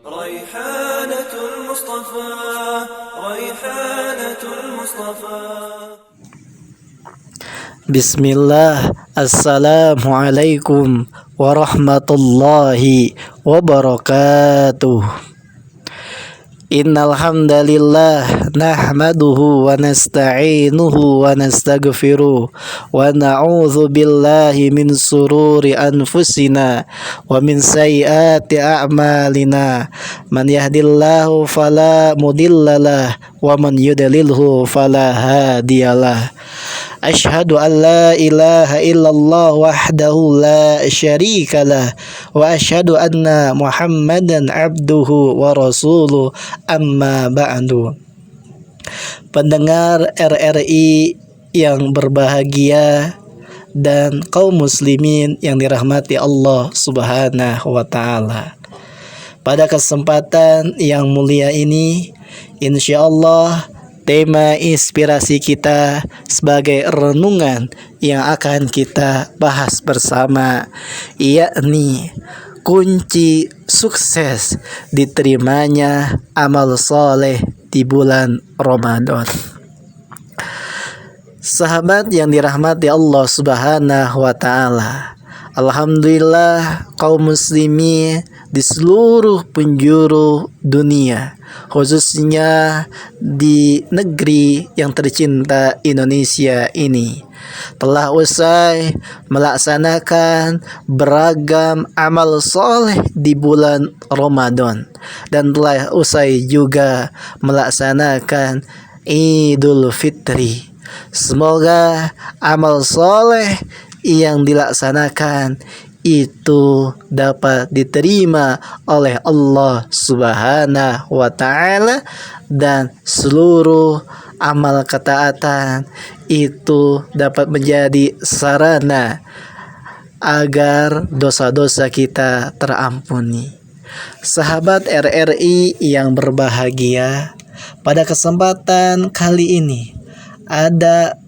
ريحانة المصطفى ريحانة المصطفى بسم الله. السلام عليكم ورحمة الله وبركاته. Innal hamdalillah nahmaduhu wa nasta'inuhu wa nastaghfiruh wa na'udzu billahi min sururi anfusina wa min sayyiati a'malina. Man yahdihillahu fala mudhillalah wa man yudlilhu fala hadiyalah. Asyhadu an la ilaha illallah wahdahu la syarikalah wa asyhadu anna Muhammadan abduhu wa rasuluh, amma ba'du. Pendengar RRI yang berbahagia dan kaum muslimin yang dirahmati Allah Subhanahu wa taala. Pada kesempatan yang mulia ini, insyaallah tema inspirasi kita sebagai renungan yang akan kita bahas bersama, yakni kunci sukses diterimanya amal soleh di bulan Ramadan. Sahabat yang dirahmati Allah Subhanahu wa taala, alhamdulillah kaum muslimin di seluruh penjuru dunia, khususnya di negeri yang tercinta Indonesia ini, telah usai melaksanakan beragam amal soleh di bulan Ramadan dan telah usai juga melaksanakan Idul Fitri. Semoga amal soleh yang dilaksanakan itu dapat diterima oleh Allah Subhanahu wa taala dan seluruh amal ketaatan itu dapat menjadi sarana agar dosa-dosa kita terampuni. Sahabat RRI yang berbahagia, pada kesempatan kali ini ada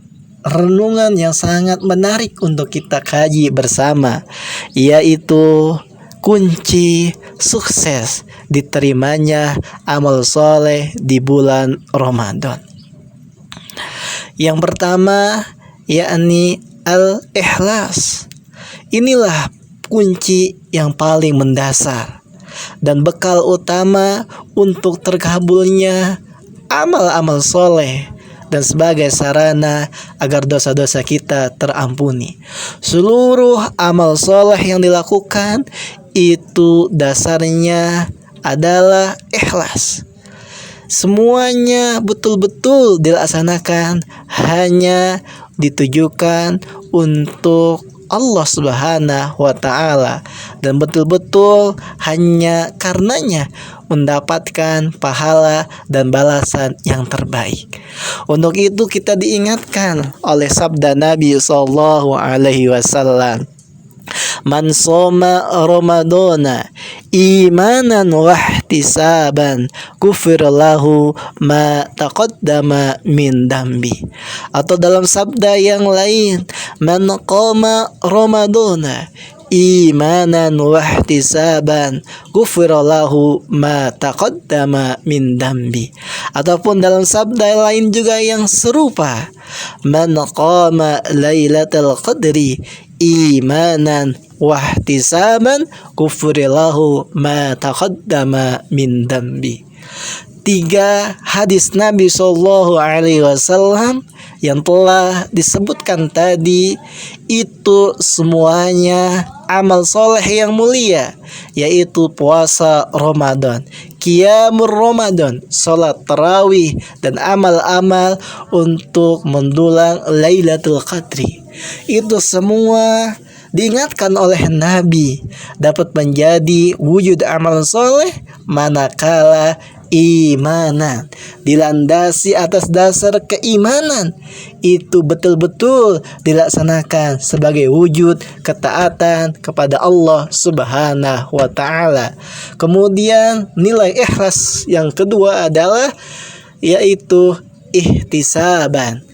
renungan yang sangat menarik untuk kita kaji bersama, yaitu kunci sukses diterimanya amal soleh di bulan Ramadan. Yang pertama yakni al-ikhlas. Inilah kunci yang paling mendasar dan bekal utama untuk terkabulnya amal-amal soleh dan sebagai sarana agar dosa-dosa kita terampuni. Seluruh amal soleh yang dilakukan itu dasarnya adalah ikhlas. Semuanya betul-betul dilaksanakan hanya ditujukan untuk Allah Subhanahu wa taala dan betul-betul hanya karenanya mendapatkan pahala dan balasan yang terbaik. Untuk itu kita diingatkan oleh sabda Nabi sallallahu alaihi wasallam, man shoma ramadana imanan wa ihtisaban ghufira lahu ma taqaddama min dambi. Atau dalam sabda yang lain, man qama ramadana imanan wa ihtisaban ghufira lahu ma taqaddama min dambi. Ataupun dalam sabda lain juga yang serupa, man qama lailatul qadri imanan wahtisaban ghufrilahu ma taqaddama min dambi. 3 hadis Nabi sallallahu alaihi wasallam yang telah disebutkan tadi itu semuanya amal soleh yang mulia, yaitu puasa Ramadan, qiyamul Ramadan, salat tarawih, dan amal-amal untuk mendulang Lailatul Qadri. Itu semua diingatkan oleh Nabi dapat menjadi wujud amal soleh manakala imanan dilandasi atas dasar keimanan itu betul-betul dilaksanakan sebagai wujud ketaatan kepada Allah Subhanahu wa taala. Kemudian nilai ikhlas yang kedua adalah yaitu ihtisaban.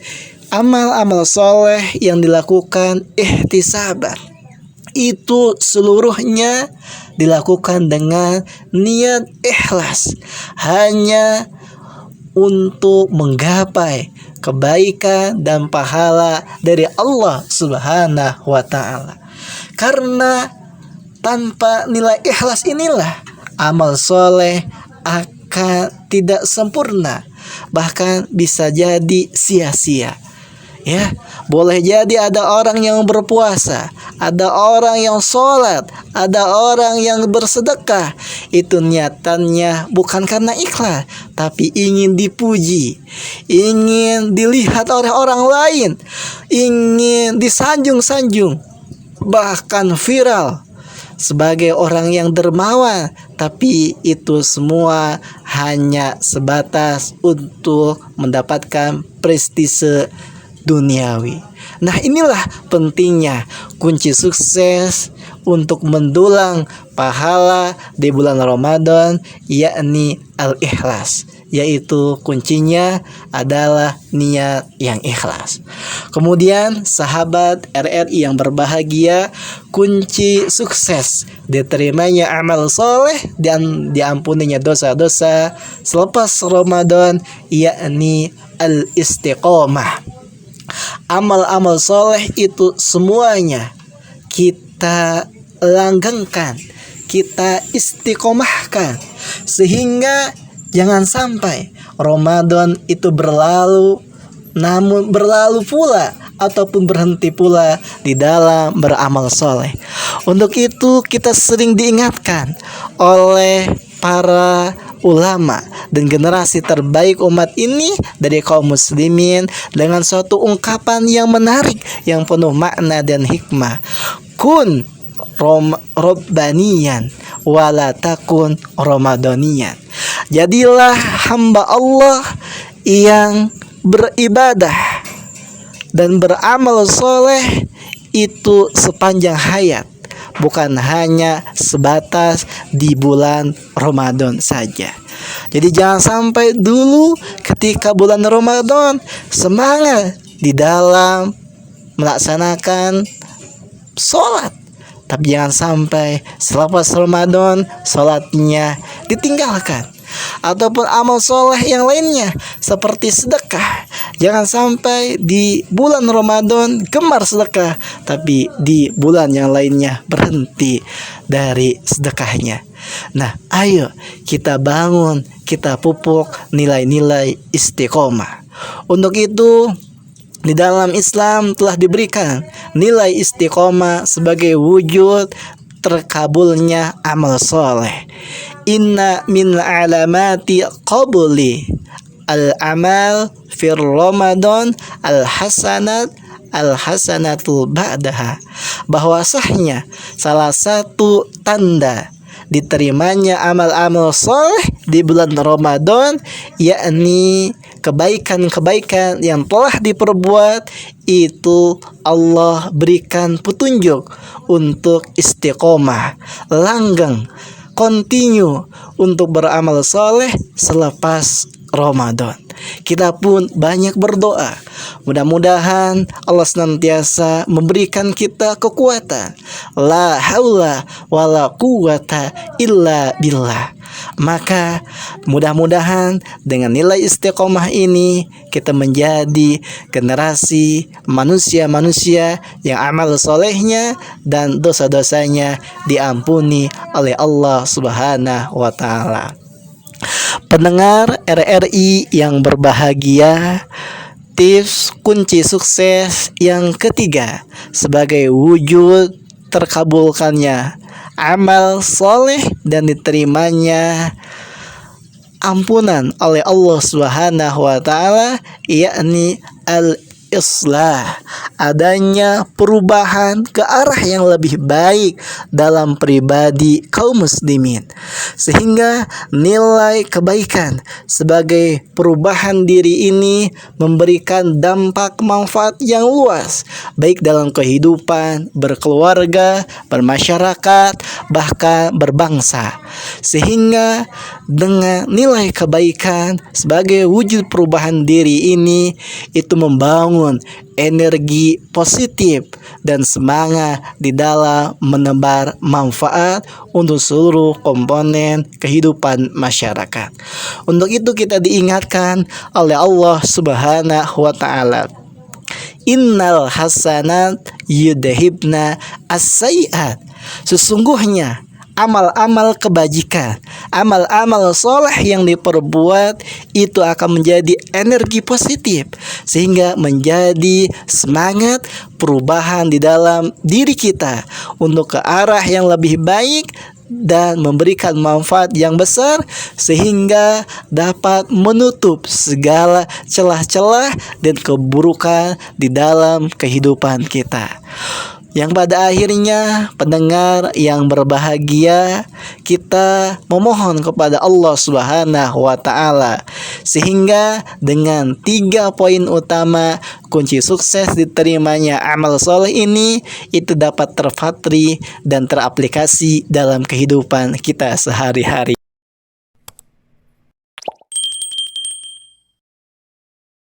Amal-amal soleh yang dilakukan ihtisaban itu seluruhnya dilakukan dengan niat ikhlas, hanya untuk menggapai kebaikan dan pahala dari Allah Subhanahu wa taala. Karena tanpa nilai ikhlas inilah amal soleh akan tidak sempurna, bahkan bisa jadi sia-sia. Ya, boleh jadi ada orang yang berpuasa, ada orang yang sholat, ada orang yang bersedekah. Itu niatannya bukan karena ikhlas, tapi ingin dipuji, ingin dilihat oleh orang lain, ingin disanjung-sanjung, bahkan viral sebagai orang yang dermawan. Tapi itu semua hanya sebatas untuk mendapatkan prestise duniawi. Nah, inilah pentingnya kunci sukses untuk mendulang pahala di bulan Ramadan, yakni al-ikhlas, yaitu kuncinya adalah niat yang ikhlas. Kemudian sahabat RRI yang berbahagia, kunci sukses diterimanya amal soleh dan diampuninya dosa-dosa selepas Ramadan, yakni al-istiqomah. Amal-amal soleh itu semuanya kita langgengkan, kita istiqomahkan, sehingga jangan sampai Ramadan itu berlalu namun berlalu pula ataupun berhenti pula di dalam beramal soleh. Untuk itu kita sering diingatkan oleh para ulama dan generasi terbaik umat ini dari kaum muslimin dengan suatu ungkapan yang menarik, yang penuh makna dan hikmah. Kun Rabbaniyan wala takun Ramadaniyan. Jadilah hamba Allah yang beribadah dan beramal soleh itu sepanjang hayat, bukan hanya sebatas di bulan Ramadan saja. Jadi jangan sampai dulu ketika bulan Ramadan semangat di dalam melaksanakan sholat, tapi jangan sampai selepas Ramadan sholatnya ditinggalkan. Ataupun amal soleh yang lainnya seperti sedekah, jangan sampai di bulan Ramadan gemar sedekah, tapi di bulan yang lainnya berhenti dari sedekahnya. Nah, ayo kita bangun, kita pupuk nilai-nilai istiqomah. Untuk itu di dalam Islam telah diberikan nilai istiqomah sebagai wujud terkabulnya amal soleh. Inna min alamati qabuli al-amal fir Ramadan al-hasanatu ba'daha. Bahwasanya salah satu tanda diterimanya amal-amal soleh di bulan Ramadan, yakni kebaikan-kebaikan yang telah diperbuat itu Allah berikan petunjuk untuk istiqomah, langgeng, continue untuk beramal soleh selepas Ramadan. Kita pun banyak berdoa, mudah-mudahan Allah senantiasa memberikan kita kekuatan. La haula wala quwata illa billah. Maka mudah-mudahan dengan nilai istiqomah ini kita menjadi generasi manusia-manusia yang amal solehnya dan dosa-dosanya diampuni oleh Allah Subhanahu wa ta'ala. Pendengar RRI yang berbahagia, tips kunci sukses yang ketiga sebagai wujud terkabulkannya amal soleh dan diterimanya ampunan oleh Allah Subhanahu wa ta'ala, yakni al-islah, adanya perubahan ke arah yang lebih baik dalam pribadi kaum muslimin, sehingga nilai kebaikan sebagai perubahan diri ini memberikan dampak manfaat yang luas, baik dalam kehidupan berkeluarga, bermasyarakat, bahkan berbangsa. Sehingga dengan nilai kebaikan sebagai wujud perubahan diri ini, itu membangun membangun energi positif dan semangat di dalam menebar manfaat untuk seluruh komponen kehidupan masyarakat. Untuk itu kita diingatkan oleh Allah Subhanahu wa taala, innal hasanat yudhibna as-sayyi'at. Sesungguhnya amal-amal kebajikan, amal-amal soleh yang diperbuat itu akan menjadi energi positif sehingga menjadi semangat perubahan di dalam diri kita untuk ke arah yang lebih baik dan memberikan manfaat yang besar sehingga dapat menutup segala celah-celah dan keburukan di dalam kehidupan kita. Yang pada akhirnya pendengar yang berbahagia, kita memohon kepada Allah Subhanahu wa taala sehingga dengan 3 poin utama kunci sukses diterimanya amal soleh ini itu dapat terpatri dan teraplikasi dalam kehidupan kita sehari-hari.